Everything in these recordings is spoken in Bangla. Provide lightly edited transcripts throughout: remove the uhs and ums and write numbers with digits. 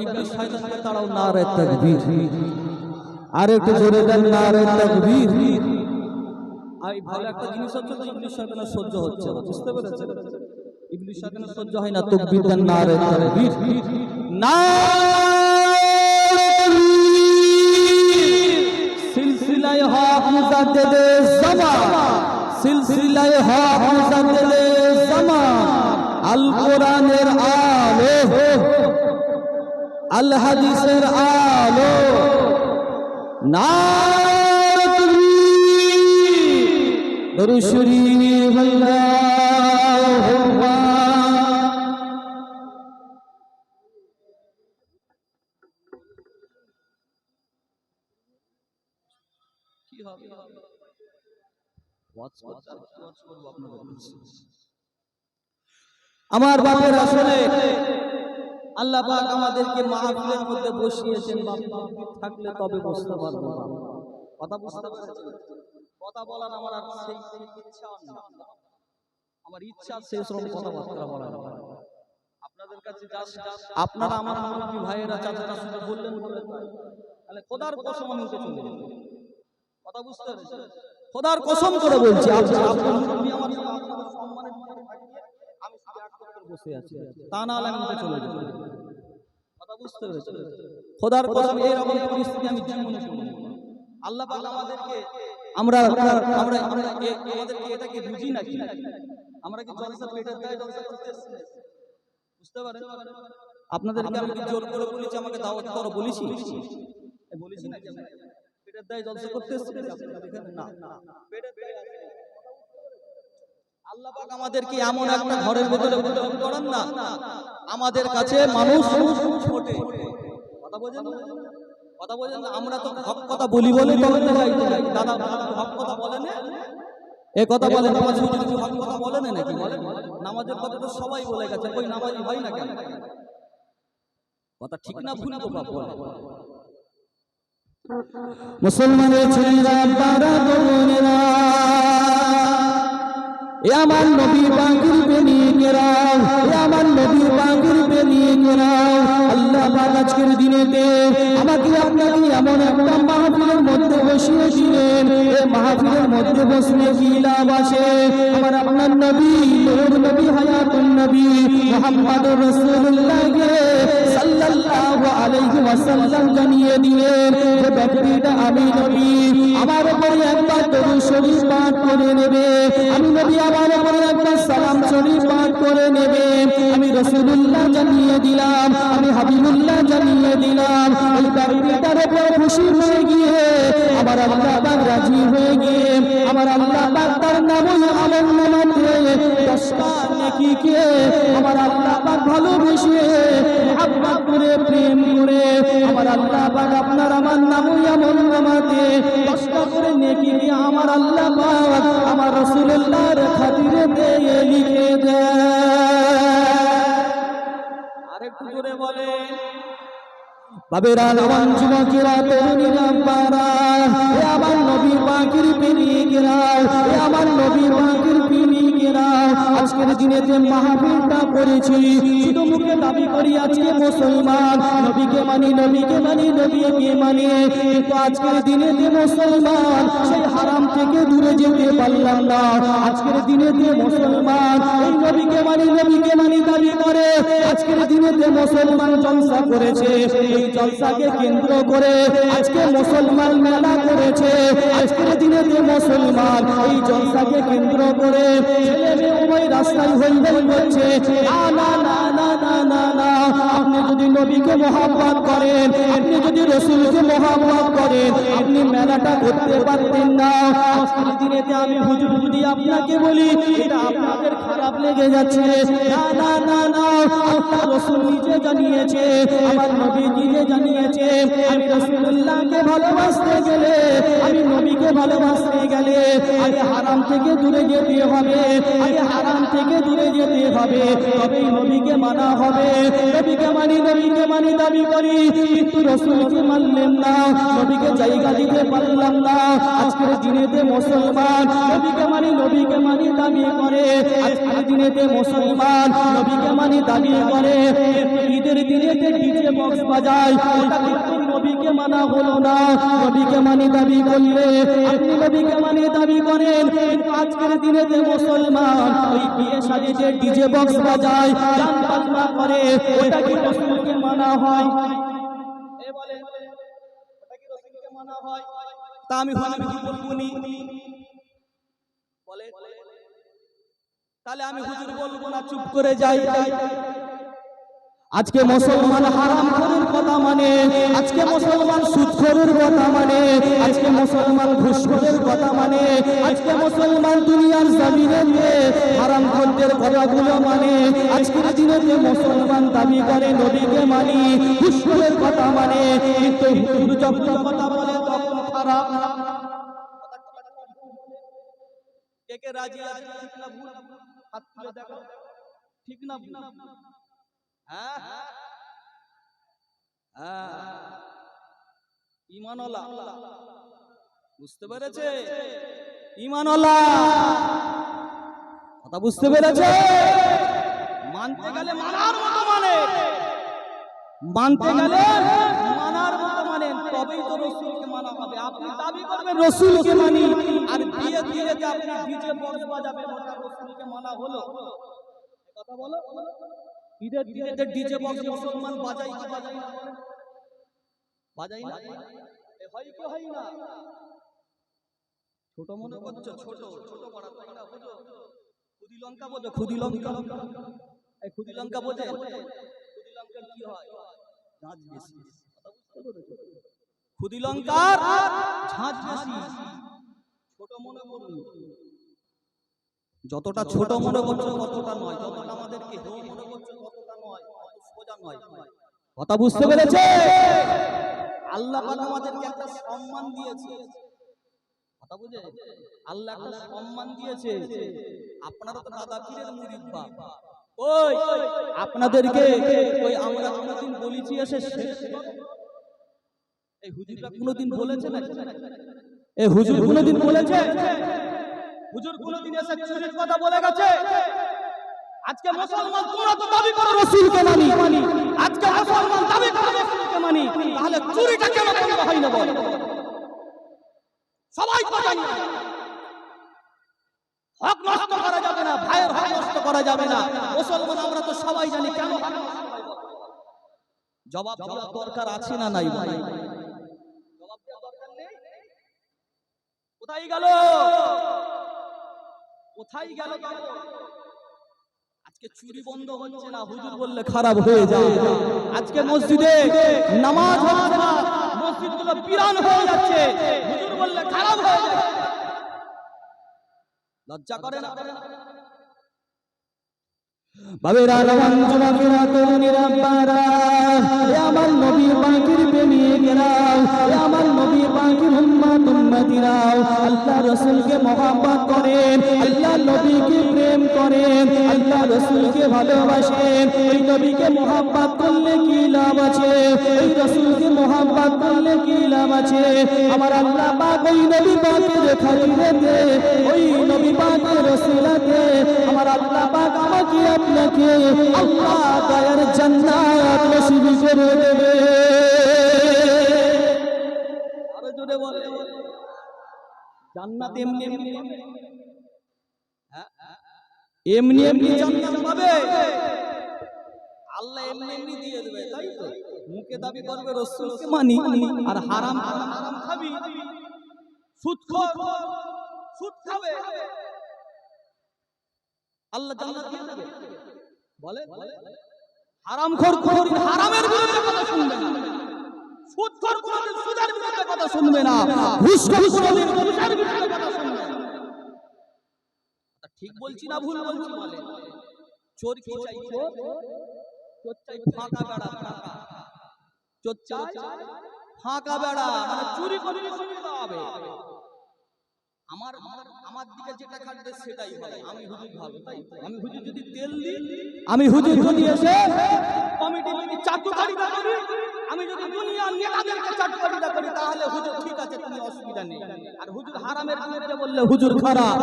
ইবলিস শয়তানকে তাড়াও, নারে তাকবীর। আর একটু জোরে দেন, নারে তাকবীর। এই ভালো একটা জিনিস হচ্ছে তো ইবলিস শয়তানের সহ্য হচ্ছে না, বুঝতে পেরেছেন? ইবলিস শয়তানের সহ্য হয় না, তাকবীর দেন, নারে তাকবীর। সিলসিলায়ে হক মুজাদ্দিদে জামান, সিলসিলায়ে হক মুজাদ্দিদে জামান, আল কোরআনের আলো, আল হাদিসের আলো, নারে তাকবীর। দরুদ শরীফ আল্লাহুম্মা। কি হবে আমার বাপের, আসলে আল্লাহ পাক আমাদেরকে মাহফিলের মধ্যে বসিয়েছেন, বাপ থাকলে তবে বসতে পারবো না। কথা বুঝতে পেরেছেন? কথা বলার আমার আর সেই ইচ্ছা নেই, আমার ইচ্ছা শেষ রকম কথাবার্তা বলার। আপনাদের কাছে আপনারা আমার মুরব্বি ভাইয়েরা চাচারা শুধু বললেন বলে তাহলে খোদার কসম আমি উঠে চলে যাব। কথা বুঝতে পেরেছেন? খোদার কসম করে বলছি, আপনার মুরব্বি আমার আপনাদের সম্মানের ভিতরে থাকিয়ে আমি শুধু এক করে বসে আছি, তা না হলে আমি উঠে চলে যাব। কথা বুঝতে পেরেছেন? খোদার কসম এই রকম পরিস্থিতি আমি জীবনে শুনি। আল্লাহ পাক আমাদেরকে আমরা আমাদেরকে এটাকে বুঝি নাকি? আমরা কি জলসা পেটের দায়ে জলসা করতে এসেছি? বুঝতে পারেন? আপনাদেরকে আমি কি জোর করে বলেছি আমাকে দাওয়াত করো বলেছি? বলেছি নাকি? পেটের দায়ে জলসা করতে এসেছি আপনারা দেখেন না, পেটের দায়ে আল্লাহ পাক আমাদেরকে এমন একটা ঘরের ভিতরে করেন না, আমাদের কাছে মানুষ ছোটে। কথা বোঝেন না? কথা বোঝেন না? আমরা তো হক কথা বলি বলে তবে যাইতে দাদা হক কথা বলেন, এই কথা বলেন, নামাজ যদি হক কথা বলেন নাকি? বলেন নামাজের কথা তো সবাই বলে গেছে, কই নামাজি হয় না কেন? কথা ঠিক না ভুল তো বাপ বলে। মুসলমানের ছেলেরা বারা বোনেরা, এ আমার নবী পাকের বেনিয়েরা, এ আমার নবী পাকের বেনিয়েরা, আল্লাহ পাক আজকের দিনেতে আমাকে আপনাকে এমন একটা মাহফিলের মধ্যে বসিয়ে দিলেন। এই মাহফিলের মধ্যে বসলে কি লাভ আছে? আমার আপনার নবী, নূর নবী, হায়াতুন নবী মুহাম্মদুর রাসূলুল্লাহকে সাল্লাল্লাহু আলাইহি ওয়াসাল্লাম জানিয়ে দিলেন যে ব্যক্তিটা আমি নবী, আমার উপরে একবার দরুদ শরীফ পাঠ করে নেবে, আমি নবী আমার উপরে একবার সালাম শরীফ পাঠ করে নেবে। আমি রাসূলুল্লাহ জানিয়ে দিলাম, আমি হাবিবুল্লাহ জানিয়ে দিলাম। ওই ব্যক্তিটার উপর খুশি হয়ে গিয়ে আমার আল্লাহ পাক রাজি হয়ে গিয়ে আমার আল্লাহ পাক তার নামে আমলনামাতে 10টা নেকিকে আমার আল্লাহ পাক ভালোবেসে মহব্বত করে প্রেম করে আমার আল্লাহ পাক আপনার আমার নামে আমলনামাতে 10টা করে নেকি দিয়ে আমার আল্লাহ পাক আমার রাসূলুল্লাহর খাতিরে দিয়ে লিখে দেয়। আরেকটু জোরে বলে বাবেরা, নওয়ান যুবকেরা, তরুণীরা, পারা, এ আমার নবী পাকের প্রেমিকেরা, এ আমার নবী পাকের প্রেমিকেরা, আজকের দিনেতে মাহফিলটা করেছি শুধু মুখে দাবি করি আজকে মুসলমান, নবীকে মানি, নবীকে মানি, নবীকে মানি, কিন্তু আজকের দিনেতে মুসলমান সেই হারাম থেকে দূরে যেতে পারলাম না। আজকের দিনেতে মুসলমান এই নবীকে মানি, নবীকে মানি দাবি করে আজকের দিনেতে মুসলমান জলসা করেছে। এই জলসাকে কেন্দ্র করে আজকে মুসলমান মেলা করেছে। আজকের দিনে যে মুসলমান এই জলসাকে কেন্দ্র করে ছেলে মেয়ে উভয় রাস্তায় হইচই করছে। না না না না না না, আপনি যদি নবীকে মহব্বত করেন, আপনি যদি রাসূলকে মহব্বত করেন, আপনি মেলাটা করতে পারতেন না। আজকের দিনেতে আমি হুজুর যদি আপনাকে বলি এটা আপনাদের খারাপ লেগে যাচ্ছে। না না না না, আল্লাহ রাসূল নিজে জানিয়েছে, আমার নবী নিজে জানিয়েছে, আমি রাসূলুল্লাহকে ভালোবাসতে গেলে, আমি নবীকে ভালোবাসতে গেলে আগে হারাম থেকে দূরে যেতে হবে, আগে হারাম থেকে দূরে যেতে হবে, তবেই নবীকে মানা হবে। নবীকে মানি, নবীকে মানি দাবি করি, কিন্তু রাসূলকে মানলাম না, নবীকে জায়গা দিতে পারলাম না। আজকের দিনেতে মুসলমান নবীকে মানি, নবীকে মানি দাবি করে, আজকের দিনেতে মুসলমান নবীকে মানি দাবি করে, ঈদের দিনেতে ডিজে বক্স বাজায়, ওটা কিন্তু নবীকে মানা হলো না। নবীকে মানি দাবি করলে আপনি নবীকে মানি দাবি করেন, কিন্তু আজকের দিনেতে মুসলমান ওই বিয়ে শাদীতে ডিজে বক্স বাজায়, গান বাজনা করে, ওটা কি রাসূলকে মানা হয়? এ বলে ওটা কি রাসূলকে মানা হয়? তা আমি হুজুর কি বলবো নি? বলে তাহলে আমি হুজুর বলবো না, চুপ করে যাই। আজকে মুসলমান হারামখোরের কথা মানে, আজকে মুসলমান সুদখোরের কথা মানে, আজকে মুসলমান ঘুষখোরের কথা মানে, আজকে মুসলমান দুনিয়ার জমিনে হারামখোরদের কথাগুলো মানে, আজকের দিনে মুসলমান দাবি করে নবীকে মানি, ঘুষখোরের কথা মানে, কিন্তু হুজুর যখন কথা বলে তখন খারাপ। কে রাজি আছে? ঠিক না ভুল? হাত তুলে দেখো, ঠিক না ভুল? হ্যাঁ হ্যাঁ, ঈমানওয়ালা বুঝতে পেরেছে? ঈমানওয়ালা কথা বুঝতে পেরেছে? মানতে গেলে মানার মতো মানে, মানতে গেলে মানার মতো মানে, তবেই তো রাসূলকে মানা হবে। আপনি দাবি করবেন রাসূলকে মানি, আর বিয়ে দিয়ে যে আপনি ডিজে বক্স বাজাবেন, ওটা রাসূলকে মানা হলো? কথা বলো। ঈদের দিনে ডিজে বক্স মুসলমান বাজাই কি বাজাই না? বাজাই না? হয় কি হয় না? ছোট মনে করছো? ছোট ছোট করা তাই না? বুঝো খুদি লঙ্কা, বোঝো খুদি লঙ্কা? এই খুদি লঙ্কা বোঝে? খুদি লঙ্কার কি হয়? ঝাঁজ বেশি। খুদি লঙ্কার ঝাঁজ বেশি। ছোট মনে করুন, যতটা ছোট মনে করছো ততটা নয়, যতটা আমাদেরকে হেয় মনে করছো ততটা নয়, অত সোজা নয়। কথা বুঝতে পেরেছে? আল্লাহ পাক আমাদেরকে একটা সম্মান দিয়েছে। কথা বুঝে? আল্লাহ একটা সম্মান দিয়েছে। আপনারা তো দাদা পীরের মুরিদ বাপ, ওই আপনাদেরকে ওই আমরা কোনদিন বলেছি এসে শেষ? এই হুজুররা কোনদিন বলেছে না? এই হুজুর কোনদিন বলেছে? হুজুর কোনদিন এসে চুরির কথা বলে গেছে? আজকে মুসলমান তোমরা তো দাবি করো রাসূলকে মানি, আজকে মুসলমান দাবি করো রাসূলকে মানি, তাহলে চুরিটা কেন বন্ধ হয় না বল? সবাই তো জানি হক নষ্ট করা যাবে না, ভাইয়ের হক নষ্ট করা যাবে না। মুসলমান আমরা তো সবাই জানি, কেন জবাব দেওয়ার দরকার আছে না নাই? ভাই জবাব দেওয়ার দরকার নেই? কোথায় গেল? কোথায় গেল? আজকে চুরি বন্ধ হচ্ছে না, হুজুর বললে খারাপ হয়ে যায়। আজকে মসজিদে নামাজ হচ্ছে না, মসজিদগুলো বিরান হয়ে যাচ্ছে, হুজুর বললে খারাপ হয়ে যায়। লজ্জা করে না? বাবেরা রওয়ান যুবকেরা তরুণীরা বারা, এ আমার নবী পাকের প্রেমিকেরা, এ আমার নবী পাকের উম্মত উম্মতিরা, আল্লাহ রাসূলকে মহব্বত করেন, আল্লাহ নবীকে প্রেম করেন, আল্লাহ রাসূলকে ভালোবাসেন। এই নবীকে মহব্বত করলে কি লাভ আছে? এই রাসূলকে মহব্বত করলে কি লাভ আছে? আমার আল্লাহ পাক ওই নবী পাকের খাতিরেতে, ওই নবী পাকের ওসিলাতে আমার আল্লাহ পাক আমাকে আপনাকে আল্লাহ দয়ার জান্নাত নসিব করে দেবে। আরো জোরে বলে, জান্নাত এমনি এমনি এমনি এমনি জান্নাত পাবে? আল্লাহ এমনি এমনি দিয়ে দেবে, তাই তো? মুখে দাবি করবে রাসূলকে মানি, আর হারাম হারাম খাবি, সুদখোর সুদ খাবে, আল্লাহ জান্নাত দিয়ে দেবে? বলে হারামখোর কোনদিন হারামের বিরুদ্ধে কথা শুনবে না, সুদখোর কোনদিন সুদের বিরুদ্ধে কথা শুনবে না, ঘুষখোর কোনদিন ঘুষের বিরুদ্ধে কথা শুনবে না। ঠিক বলছি না ভুল বলছি? বলে চোর কি চাই? চোর চাই ফাঁকা বেড়া, ফাঁকা চোর চাই ফাঁকা বেড়া, মানে চুরি করলে সুবিধা হবে। আমার দিকে যেটা খাটবে সেটাই হবে। আমি হুজুর ভালো, তাই আমি হুজুর যদি তেল দিই, আমি হুজুর যদি এসে কমিটি যদি চাটুকারিতা করি, আমি যদি দুনিয়ার নেতাদেরকে চাটুকারিতা করি, তাহলে হুজুর ঠিক আছে, তুমি অসুবিধা অসুবিধা নেই। আর হুজুর হারামের বিরুদ্ধে বললে হুজুর খারাপ,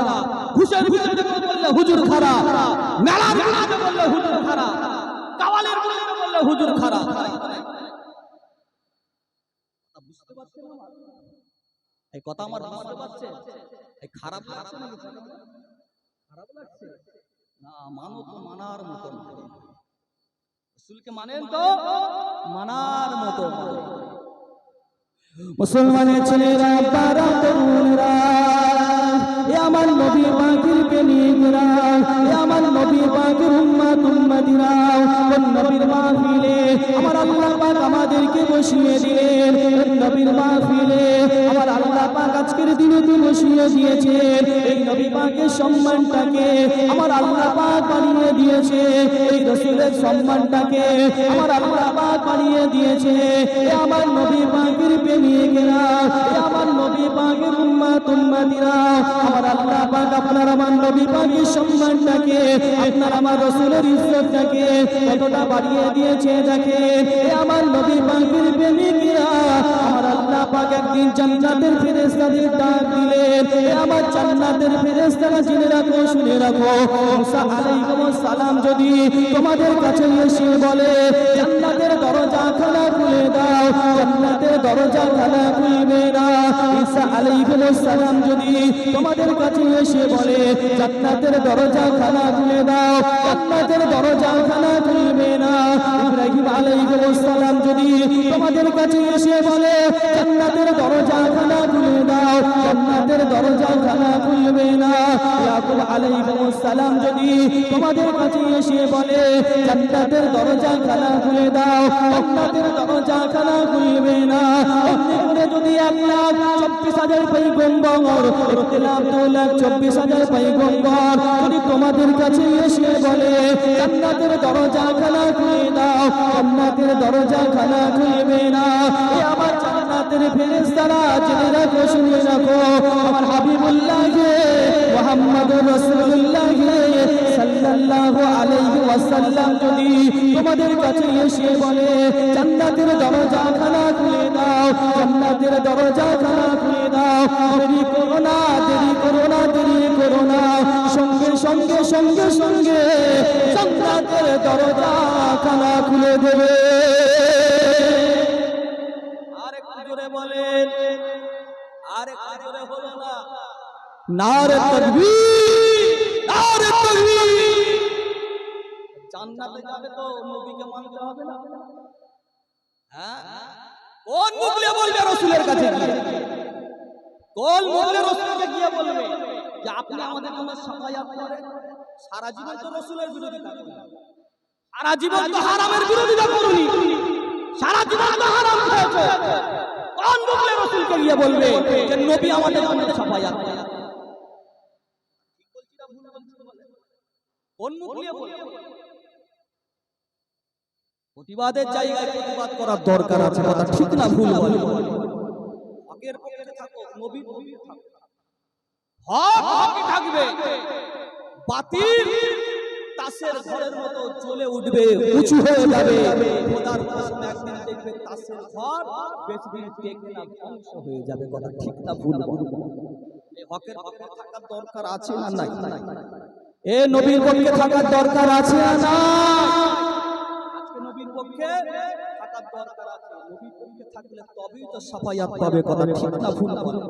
ঘুষের বিরুদ্ধে বললে হুজুর খারাপ, মেলার বিরুদ্ধে বললে হুজুর খারাপ, কাওয়ালের বিরুদ্ধে বললে হুজুর খারাপ। বুঝতে পারছেন এই কথা আমার? বুঝতে পারছেন? এই খারাপ লাগছে নাকি? খারাপ লাগছে না? মানো তো মানার মতো, রাসূলকে মানেন তো মানার মতো। মুসলমানের ছেলেরা, বারা, তরুণরা, এ আমার নবী পাকের প্রেমিকরা, এ আমার নবী পাকের উম্মত উম্মতিরা, কোন নবীর মাহফিলে আমার আল্লাহ পাক আমাদেরকে বসিয়ে দিলেন। নবীর মাহফিলে আমার আল্লাহ পাক আজকের দিনে বসিয়ে দিয়েছেন। এই নবী পাকের সম্মানটাকে আমার আল্লাহ পাক বাড়িয়ে দিয়েছে। এই রাসূলের সম্মানটাকে আমার আল্লাহ পাক বাড়িয়ে দিয়েছে। এ আমার নবী পাকের প্রেমিকরা, এ আমার নবী পাকের উম্মত উম্মতিরা, আমার আল্লাহ পাক আপনার আমার নবী পাকের সম্মানটাকে, আপনার আমার রাসূলের ইজ্জতটাকে কতটা বাড়িয়ে দিয়েছে দেখেন। এ আমার নবী পাকের প্রেমিকরা, আমার আল্লাহ পাক একদিন জান্নাতের ফেরেশতাদের ডাক দিলেন। এ আমার জান্নাতের ফেরেশতারা জেনে রাখো, শুনে রাখো, মুসা আলাইহিস সালাম যদি তোমাদের কাছে এসে বলে জান্নাতের দরজা খানা খুলে দাও, জান্নাতের দরজা খানা খুলবে না। ঈসা আলাইহিস সালাম যদি তোমাদের কাছে এসে বলে জান্নাতের দরজা খানা খুলে দাও, জান্নাতের দরজা খানা খুলবে না। ইব্রাহিম আলাইহিস সালাম যদি তোমাদের কাছে এসে বলে জান্নাতের দরজা খানা খুলে দাও, জান্নাতের দরজা খানা খুলবে না। ইয়াকুব আলাইহিস সালাম যদি তোমাদের কাছে এসে বলে জান্নাতের দরজা খানা খুলে দাও, জান্নাতের দরজা খানা খুলবে না। এমনি করে যদি 1,24,000 পয়গম্বর, 1,24,000 পয়গম্বর যদি তোমাদের কাছে এসে বলে জান্নাতের দরজা খানা খুলে দাও, জান্নাতের দরজা খানা খুলবে না। এ আমার জান্নাতের ফেরেশতারা জেনে রাখো, শুনে রাখো, আমার হাবিবুল্লাহ মুহাম্মদুর রাসূলুল্লাহ সাল্লাল্লাহু আলাইহি ওয়াসাল্লাম যদি তোমাদের কাছে এসে বলে জান্নাতের দরজা খানা খুলে দাও, জান্নাতের দরজা খানা খুলে দাও, দেরি করো না, দেরি করো না, দেরি করো না, সঙ্গে সঙ্গে সঙ্গে সঙ্গে জান্নাতের দরজা খানা খুলে দেবে। আরেকটু জোরে বলেন, আরেকটু জোরে হলো না? নারে তাকবীর, নারে তাকবীর। জান্নাতে যাবে তো নবীকে মানতে হবে না? হ্যাঁ, কোন মুখ দিয়ে বলবে রাসূলের কাছে গিয়ে? কোন মুখ দিয়ে রাসূলকে গিয়ে বলবে যে আপনি আমাদের জন্য সাফায়াত করেন? সারা জীবন তো রাসূলের বিরোধিতা করলেন, সারা জীবন তো হারামের বিরোধিতা করুনি, সারা জীবন তো হারাম খেয়েছো। কোন মুখ দিয়ে রাসূলকে গিয়ে বলবে যে নবী আমাদের জন্য সাফায়াত করেন? ঠিক বলছি না ভুল বলছি? কোন মুখ দিয়ে বলবে? প্রতিবাদের জায়গায় প্রতিবাদ করার দরকার আছে, কথা ঠিক না ভুল বলে? হকের পক্ষে থাকো, নবীর পক্ষে থাকো, হক হকই থাকবে, বাতিল তাসের ঘরের মতো জ্বলে উঠবে, উঁচু হয়ে যাবে। খোদার কসম একদিন দেখবে তাসের ঘর বেশি দিন টেকবে না, ধ্বংস হয়ে যাবে, কথা ঠিক না ভুল বলে? এই হকের পক্ষে থাকার দরকার আছে না নাই? এ নবীর পক্ষে থাকার দরকার আছে না না? নবীর পক্ষে থাকার দরকার আছে, নবীর পক্ষে থাকলে তবেই তো সাফায়াত পাবে, কথা ঠিক না ভুল বলে?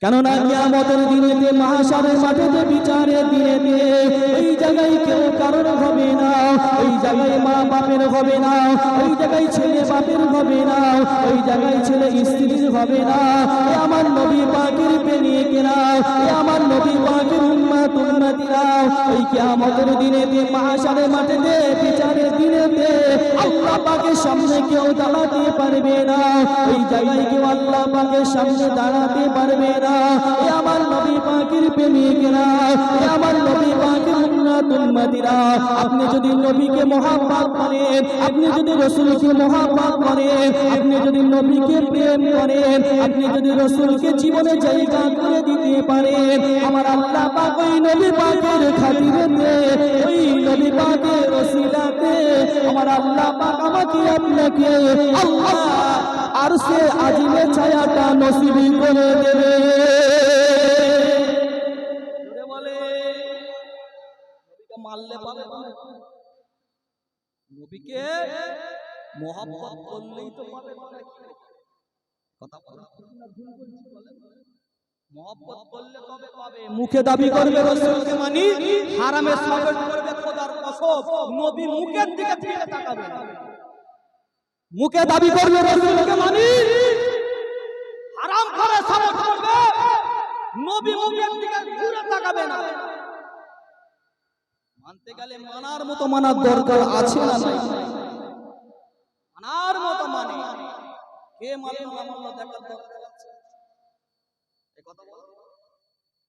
কেননা কিয়ামতের দিনেতে, মাহশারের মাঠেতে, বিচারের দিনেতে এই জায়গায় কেউ কারোর হবে না, ওই জায়গায় মা বাপের হবে না, ওই জায়গায় ছেলে বাপের হবে না, ওই জায়গায় ছেলে স্ত্রীর হবে না। এ আমার নবী পাকের প্রেমিকেরা, এ আমার নবী পাকের উম্মত উম্মতিরা, ওই কিয়ামতের দিনেতে, মাহশারের মাঠেতে, বিচারের দিনেতে আল্লাহ পাকের সামনে কেউ দাঁড়াতে পারবে না, ওই জায়গায় কেউ আল্লাহ পাকের সামনে দাঁড়াতে পারবে না। এ আমার নবী পাকের প্রেমিকেরা, এ আমার নবী পাকের উম্মত উম্মতিরা, আপনি যদি নবীকে মহব্বত করেন, আপনি যদি রাসূলকে মহব্বত করেন, আপনি যদি নবীকে প্রেম করেন, আপনি যদি রাসূলকে জীবনে জায়গা করে দিতে পারেন, আমার আল্লাহ পাক ওই নবী পাকের খাতিরেতে, ওই নবী পাকের ওসিলাতে আমার আল্লাহ পাক আমাকে আপনাকে আল্লাহ আর সে আজিমে ছায়াটা নসিব করে দেবে। বলে নবীকে মারলে পাবে, নবীকে মোহাব্বত করলেই তো পাবে। কথা বলা ভুল বলছি, বলেন মোহাব্বত করলে তবে পাবে। মুখে দাবি করবে রাসূলকে মানি, হারামে সাগর করবে খোদার কসম, নবী মুখের দিকে ফিরে তাকাবে না। মুখে দাবি করবে রাসূলকে মানি, হারাম করে সাগর করবে, নবী মুখের দিকে ফিরে তাকাবে না। মানতে গেলে মানার মতো মানার দরকার আছে না নাই? মানার মতো মানে কে মানলো না মানলো দেখার দরকার আছে? এই কথা বলো,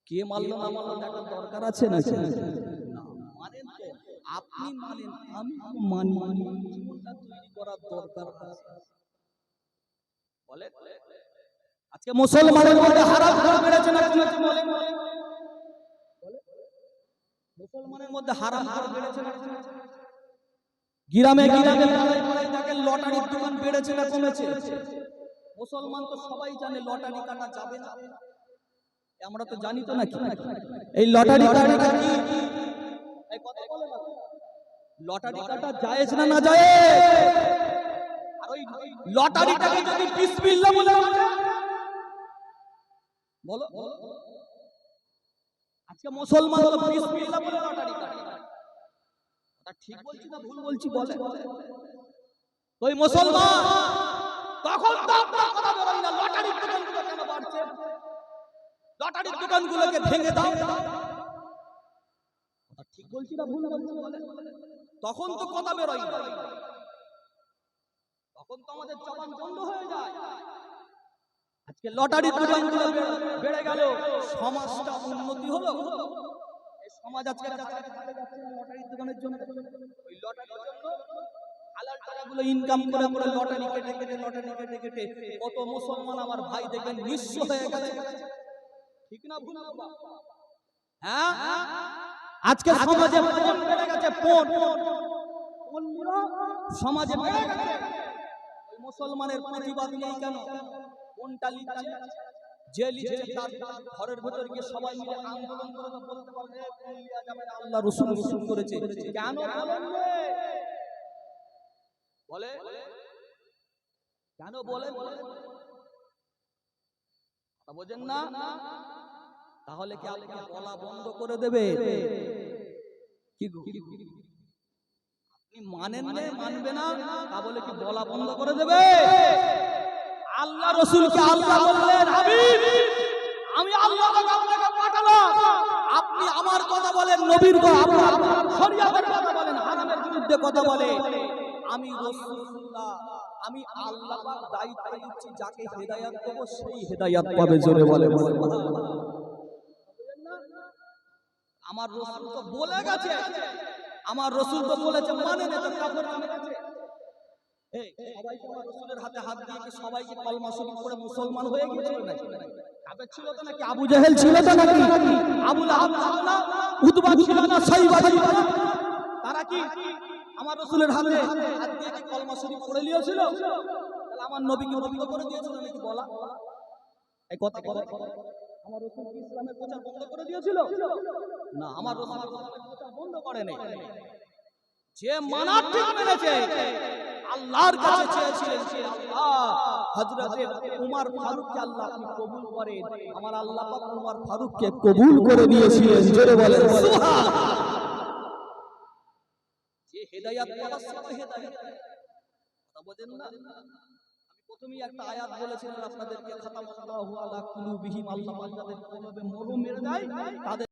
কে মানলো না মানলো দেখার দরকার আছে না? না মানেন তো, আপনি মানেন, আমি মানি, জীবনটা তৈরি করার দরকার আছে। বলে আজকে মুসলমানের মধ্যে হারাম ঘর বেড়েছে না কমেছে? বলে মুসলমানের মধ্যে হারাম ঘর বেড়েছে না কমেছে? গ্রামে গ্রামে দেখেন লটারির দোকান বেড়েছে না কমেছে? মুসলমান তো সবাই জানে লটারি কাটা যাবে না, আমরা তো জানি তো নাকি? এই লটারি কাটাটা কি? এই কথা বলে না, লটারি কাটা জায়েজ না না জায়েজ? আর ওই লটারিটাকে যদি বিসমিল্লাহ বলে বলো, আজকে মুসলমান তো বিসমিল্লাহ বলে লটারি কাটে, তা ঠিক বলছি না ভুল বলছি? বলে ওই মুসলমান তখন তো আপনার কথা বলেন না, লটারির দোকানগুলো কেন বাড়ছে? লটারির দোকানগুলোকে ভেঙে দাও, ঠিক বলছি না ভুল বলছি? বলে তখন তো কথা বেরোয় না, তখন তো আমাদের জবান বন্ধ হয়ে যায়। আজকে লটারির দোকানগুলো বেড়ে গেল, সমাজটা উন্নতি হলো। এই সমাজ আজকে লটারির দোকানের জন্য, ওই লটারির জন্য হালাল টাকাগুলো ইনকাম করে করে লটারি কেটে কেটে লটারি কেটে কেটে কত মুসলমান আমার ভাই দেখবেন নিঃস্ব হয়ে গেছে। ঠিক না ভুল? হ্যাঁ, আজকে সমাজে পণ বেড়ে গেছে, পণ সমাজে বেড়ে গেছে। ওই মুসলমানের প্রতিবাদ নেই কেন? কোনটা লিখছে? যে লিখছে তার ঘরের ভেতর গিয়ে সবাই মিলে আন্দোলন করে বলতে পারবে আল্লাহ রাসূল রাসূল করেছে, কেন বলেন? বলে কেন বলেন? বোঝেন না? তাহলে কি আপনি বলা বন্ধ করে দেবে? কি আপনি মানেন না, মানবে না, তা বলে কি বলা বন্ধ করে দেবে? আল্লাহ রাসূলকে আল্লাহ বললেন, হাবিব আমি আল্লাহ আপনাকে পাঠালাম, আপনি আমার কথা বলেন, নবীর কথা, আপনার শরীয়তের কথা বলেন, হারামের বিরুদ্ধে কথা বলেন। আমি রাসূলুল্লাহ, আমি আল্লাহ পাক দায়িত্ব দিচ্ছি, যাকে হেদায়েত দেব সেই হেদায়েত পাবে। জোরে বলে আমার রাসূল তো বলে গেছে, আমার রাসূল তো বলেছে, মানে না তো কাফের নামে গেছে। এই সবাই কি আমার রাসূলের হাতে হাত দিয়ে কি সবাই কি কলমা শরীফ পড়ে মুসলমান হয়ে গিয়েছিল নাকি? কাফের ছিল তো নাকি? আবু জাহেল ছিল তো নাকি? আবু লাহাব ছিল না? উতবা ছিল না? সাইবা ছিল না? তারা কি আমার রাসূলের হাতে হাত দিয়ে কি কলমা শরীফ পড়ে নিয়েছিল? তাহলে আমার নবীকে বন্ধ করে দিয়েছিল নাকি বলা? এই কথা বলে আমার রাসূল কি ইসলামের প্রচার বন্ধ করে দিয়েছিল? না, আমার রাসূল ইসলামের প্রচার বন্ধ করেনি। যে মানার ঠিক মেনেছে, আল্লাহর কাছে চেয়েছিলেন যে আল্লাহ হযরতে উমর ফারুককে আল্লাহ আপনি কবুল করেন, আমার আল্লাহ পাক উমর ফারুককে কবুল করে নিয়েছিলেন। জোরে বলেন সুবহানাল্লাহ। যে হেদায়েত পাওয়ার সাথে হেদায়েত, কথা বোঝেন না? আমি প্রথমেই একটা আয়াত বলেছিলাম আপনাদেরকে, খাতামাল্লাহু আলা কুলুবিহিম, আল্লাহ পাক যাদের কলবে মরম মেরে দেয় তাদের